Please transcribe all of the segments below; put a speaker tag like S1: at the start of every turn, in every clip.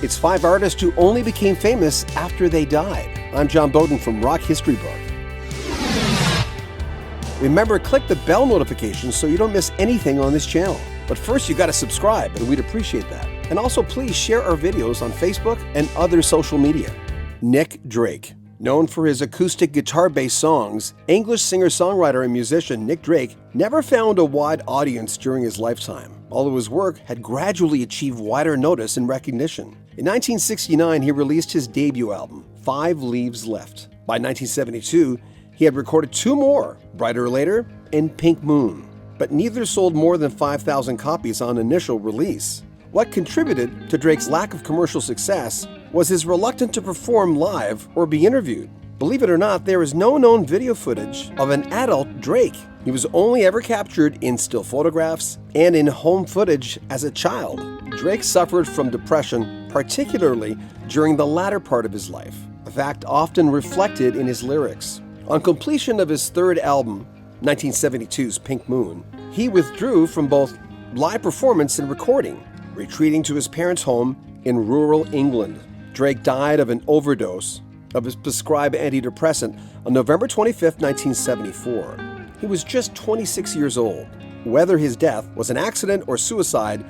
S1: It's 5 artists who only became famous after they died. I'm John Bowden from Rock History Book. Remember, click the bell notification so you don't miss anything on this channel. But first, you got to subscribe, and we'd appreciate that. And also, please share our videos on Facebook and other social media. Nick Drake. Known for his acoustic guitar-based songs, English singer-songwriter and musician Nick Drake never found a wide audience during his lifetime, although his work had gradually achieved wider notice and recognition. In 1969, he released his debut album, 5 Leaves Left. By 1972, he had recorded 2 more, Brighter Later and Pink Moon, but neither sold more than 5,000 copies on initial release. What contributed to Drake's lack of commercial success was his reluctance to perform live or be interviewed. Believe it or not, there is no known video footage of an adult Drake. He was only ever captured in still photographs and in home footage as a child. Drake suffered from depression, particularly during the latter part of his life, a fact often reflected in his lyrics. On completion of his 3rd album, 1972's Pink Moon, he withdrew from both live performance and recording, retreating to his parents' home in rural England. Drake died of an overdose of his prescribed antidepressant on November 25, 1974. He was just 26 years old. Whether his death was an accident or suicide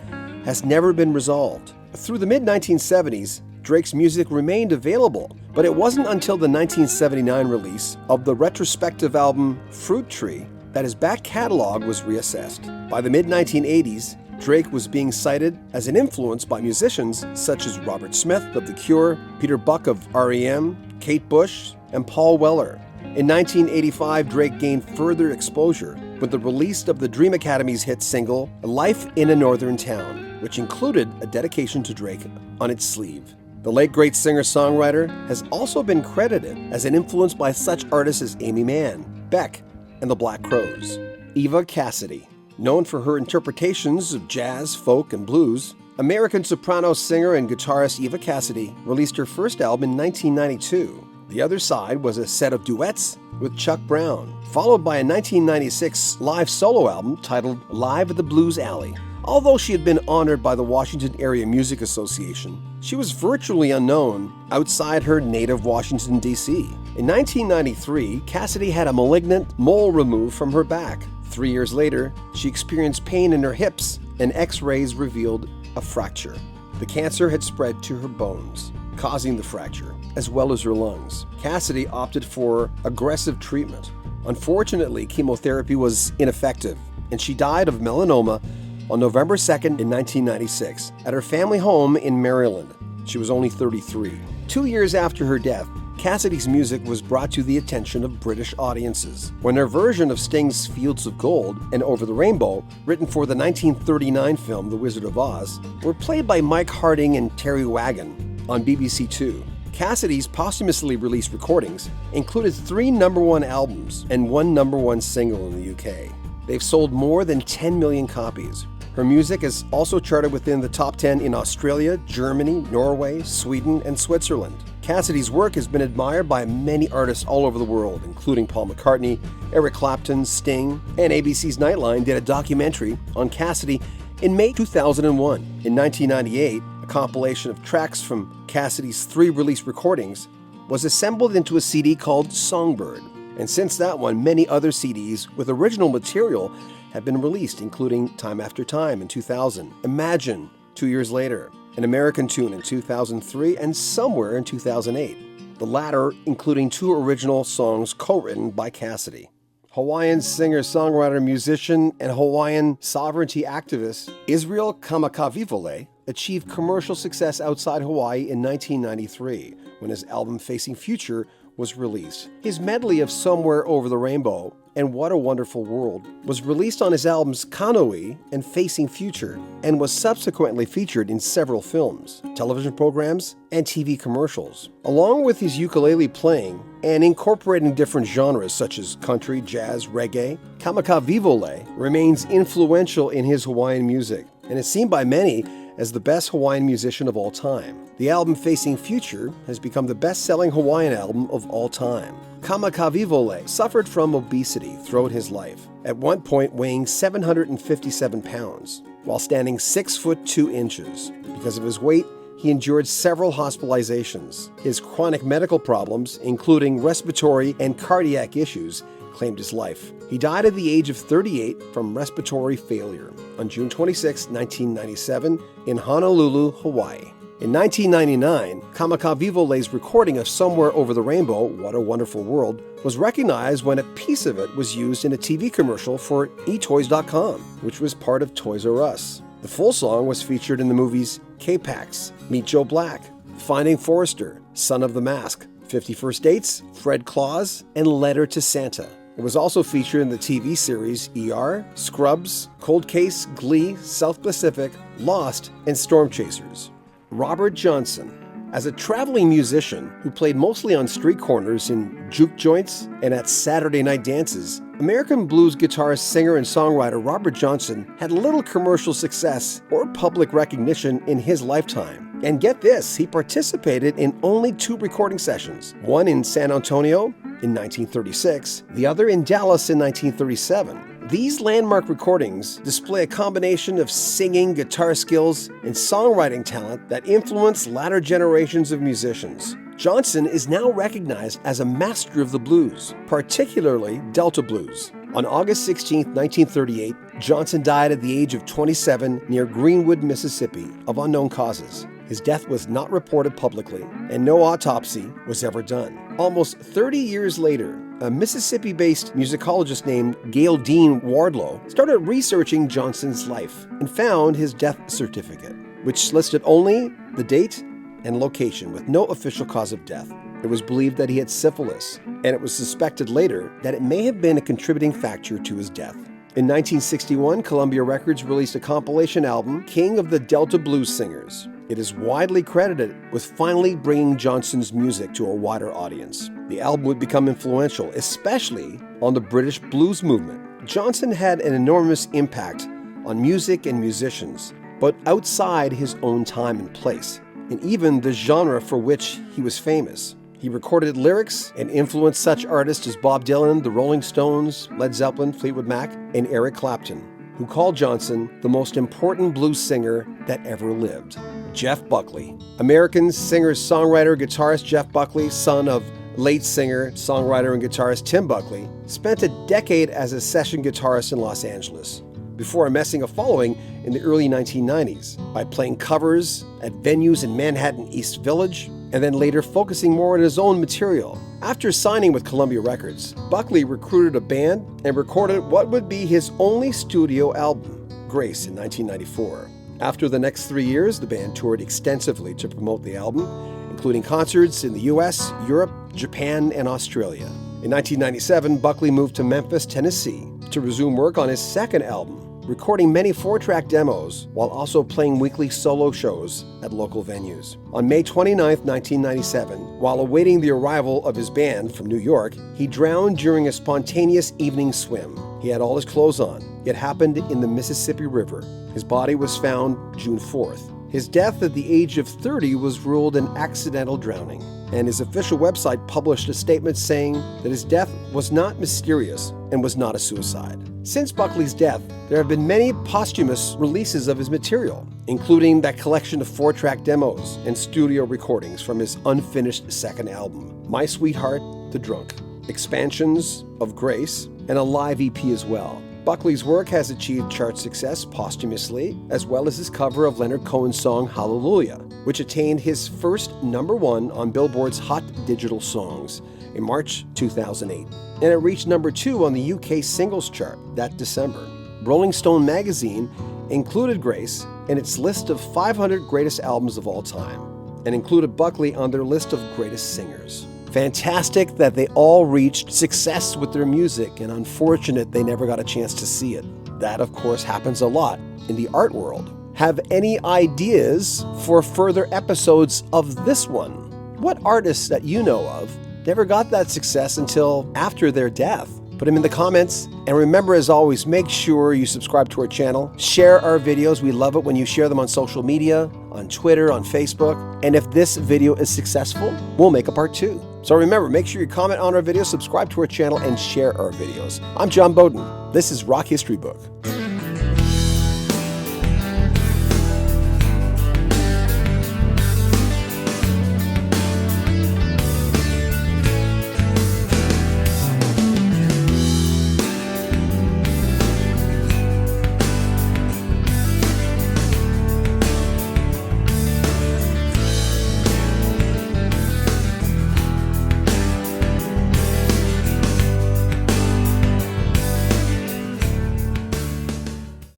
S1: has never been resolved. Through the mid-1970s, Drake's music remained available, but it wasn't until the 1979 release of the retrospective album Fruit Tree that his back catalog was reassessed. By the mid-1980s, Drake was being cited as an influence by musicians such as Robert Smith of The Cure, Peter Buck of R.E.M., Kate Bush, and Paul Weller. In 1985, Drake gained further exposure with the release of the Dream Academy's hit single, Life in a Northern Town, which included a dedication to Drake on its sleeve. The late great singer-songwriter has also been credited as an influence by such artists as Amy Mann, Beck, and the Black Crowes. Eva Cassidy. Known for her interpretations of jazz, folk, and blues, American soprano singer and guitarist Eva Cassidy released her first album in 1992. The Other Side was a set of duets with Chuck Brown, followed by a 1996 live solo album titled Live at the Blues Alley. Although she had been honored by the Washington Area Music Association, she was virtually unknown outside her native Washington, D.C. In 1993, Cassidy had a malignant mole removed from her back. 3 years later, she experienced pain in her hips, and X-rays revealed a fracture. The cancer had spread to her bones, causing the fracture, as well as her lungs. Cassidy opted for aggressive treatment. Unfortunately, chemotherapy was ineffective, and she died of melanoma on November 2nd in 1996 at her family home in Maryland. She was only 33. 2 years after her death, Cassidy's music was brought to the attention of British audiences when her version of Sting's Fields of Gold and Over the Rainbow, written for the 1939 film The Wizard of Oz, were played by Mike Harding and Terry Wagon on BBC Two. Cassidy's posthumously released recordings included 3 #1 albums and 1 #1 single in the UK. They've sold more than 10 million copies. Her music is also charted within the top 10 in Australia, Germany, Norway, Sweden, and Switzerland. Cassidy's work has been admired by many artists all over the world, including Paul McCartney, Eric Clapton, Sting, and ABC's Nightline did a documentary on Cassidy in May 2001. In 1998, a compilation of tracks from Cassidy's 3 released recordings was assembled into a CD called Songbird. And since that one, many other CDs with original material have been released, including Time After Time in 2000, Imagine 2 years later, An American Tune in 2003, and Somewhere in 2008, the latter including 2 original songs co-written by Cassidy. Hawaiian singer, songwriter, musician, and Hawaiian sovereignty activist Israel Kamakawiwo'ole achieved commercial success outside Hawaii in 1993 when his album Facing Future was released. His medley of Somewhere Over the Rainbow and What a Wonderful World was released on his albums Kanoe and Facing Future and was subsequently featured in several films, television programs, and TV commercials. Along with his ukulele playing and incorporating different genres such as country, jazz, reggae, Kamakawiwo'ole remains influential in his Hawaiian music and is seen by many as the best Hawaiian musician of all time. The album Facing Future has become the best-selling Hawaiian album of all time. Kamakawiwo'ole suffered from obesity throughout his life, at one point weighing 757 pounds, while standing 6 foot 2 inches. Because of his weight, he endured several hospitalizations. His chronic medical problems, including respiratory and cardiac issues, claimed his life. He died at the age of 38 from respiratory failure on June 26, 1997, in Honolulu, Hawaii. In 1999, Kamakawiwo'ole's recording of Somewhere Over the Rainbow, What a Wonderful World, was recognized when a piece of it was used in a TV commercial for eToys.com, which was part of Toys R Us. The full song was featured in the movies K-Pax, Meet Joe Black, Finding Forrester, Son of the Mask, 50 First Dates, Fred Claus, and Letter to Santa. It was also featured in the TV series ER, Scrubs, Cold Case, Glee, South Pacific, Lost, and Storm Chasers. Robert Johnson. As a traveling musician who played mostly on street corners, in juke joints, and at Saturday night dances, American blues guitarist, singer, and songwriter Robert Johnson had little commercial success or public recognition in his lifetime. And get this, he participated in only 2 recording sessions, one in San Antonio in 1936, the other in Dallas in 1937. These landmark recordings display a combination of singing, guitar skills, and songwriting talent that influenced latter generations of musicians. Johnson is now recognized as a master of the blues, particularly Delta blues. On August 16, 1938, Johnson died at the age of 27 near Greenwood, Mississippi, of unknown causes. His death was not reported publicly, and no autopsy was ever done. Almost 30 years later, a Mississippi-based musicologist named Gail Dean Wardlow started researching Johnson's life and found his death certificate, which listed only the date and location with no official cause of death. It was believed that he had syphilis, and it was suspected later that it may have been a contributing factor to his death. In 1961, Columbia Records released a compilation album, King of the Delta Blues Singers. It is widely credited with finally bringing Johnson's music to a wider audience. The album would become influential, especially on the British blues movement. Johnson had an enormous impact on music and musicians, but outside his own time and place, and even the genre for which he was famous. He recorded lyrics and influenced such artists as Bob Dylan, the Rolling Stones, Led Zeppelin, Fleetwood Mac, and Eric Clapton, who called Johnson the most important blues singer that ever lived. Jeff Buckley. American singer, songwriter, guitarist Jeff Buckley, son of late singer, songwriter, and guitarist Tim Buckley, spent a decade as a session guitarist in Los Angeles, before amassing a following in the early 1990s by playing covers at venues in Manhattan East Village, and then later focusing more on his own material. After signing with Columbia Records, Buckley recruited a band and recorded what would be his only studio album, Grace, in 1994. After the next 3 years, the band toured extensively to promote the album, including concerts in the US, Europe, Japan, and Australia. In 1997, Buckley moved to Memphis, Tennessee, to resume work on his second album, recording many 4-track demos while also playing weekly solo shows at local venues. On May 29, 1997, while awaiting the arrival of his band from New York, he drowned during a spontaneous evening swim. He had all his clothes on. It happened in the Mississippi River. His body was found June 4th. His death at the age of 30 was ruled an accidental drowning, and his official website published a statement saying that his death was not mysterious and was not a suicide. Since Buckley's death, there have been many posthumous releases of his material, including that collection of 4-track demos and studio recordings from his unfinished second album, My Sweetheart, The Drunk, expansions of Grace, and a live EP as well. Buckley's work has achieved chart success posthumously, as well as his cover of Leonard Cohen's song Hallelujah, which attained his first #1 on Billboard's Hot Digital Songs in March 2008, and it reached #2 on the UK singles chart that December. Rolling Stone magazine included Grace in its list of 500 greatest albums of all time, and included Buckley on their list of greatest singers. Fantastic that they all reached success with their music, and unfortunate they never got a chance to see it. That, of course, happens a lot in the art world. Have any ideas for further episodes of this one? What artists that you know of never got that success until after their death? Put them in the comments. And remember, as always, make sure you subscribe to our channel. Share our videos. We love it when you share them on social media, on Twitter, on Facebook. And if this video is successful, we'll make a part 2. So remember, make sure you comment on our videos, subscribe to our channel, and share our videos. I'm John Bowden. This is Rock History Book.